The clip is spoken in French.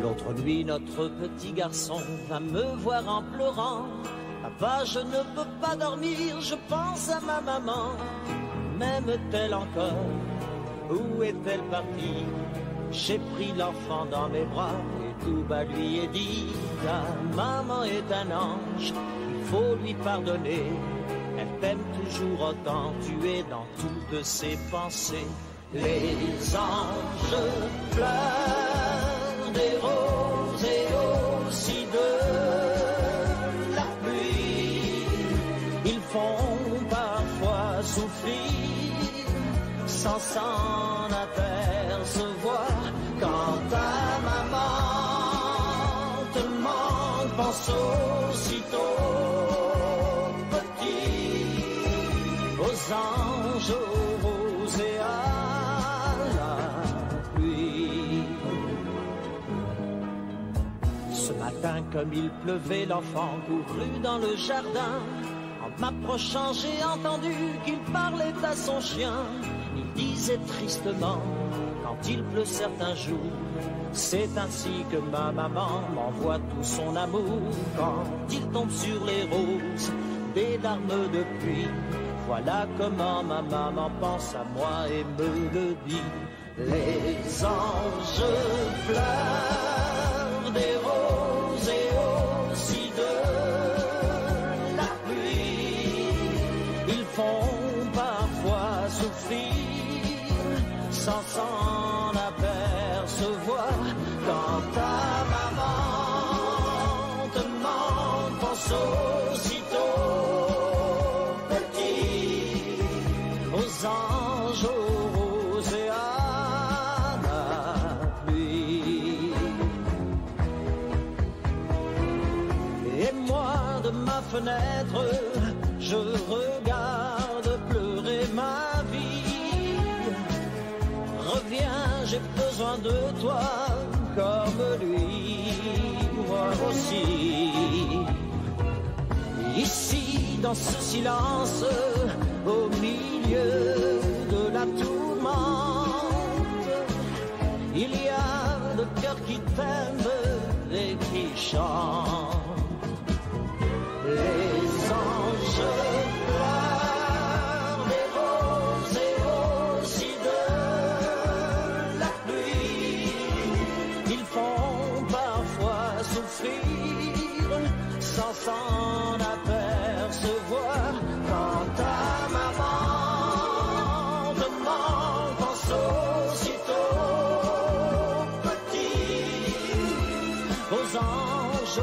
L'autre nuit, notre petit garçon va me voir en pleurant. Papa, je ne peux pas dormir, je pense à ma maman. M'aime-t-elle encore? Où est-elle partie? J'ai pris l'enfant dans mes bras et tout bas lui ai dit: ta maman est un ange, il faut lui pardonner. Elle t'aime toujours autant, tu es dans toutes ses pensées. Les anges pleurent des roses et aussi de la pluie. Ils font parfois souffrir sans s'en apercevoir. Quand ta maman te manque, pense aussitôt petit aux anges, aux roses et à la pluie. Ce matin, comme il pleuvait, l'enfant courut dans le jardin. En m'approchant, j'ai entendu qu'il parlait à son chien. Il disait tristement, quand il pleut certains jours, c'est ainsi que ma maman m'envoie tout son amour. Quand il tombe sur les roses, des larmes de pluie, voilà comment ma maman pense à moi et me le dit. Les anges pleurent des roses et aussi de la pluie. Ils font parfois souffrir sans s'en apercevoir. Quand ta maman te manque, pense aussitôt petit aux anges, aux roses et à la pluie. Et moi de ma fenêtre, je regarde pleurer ma vie. Reviens, j'ai besoin de toi comme lui, moi aussi. Ici, dans ce silence, au milieu de la tourmente, il y a le cœur qui t'aime et qui chante. Les anges pleurent des roses et aussi de la pluie. Ils font parfois souffrir sans s'en apercevoir. Quand ta maman te manque, pense aussitôt petit aux anges.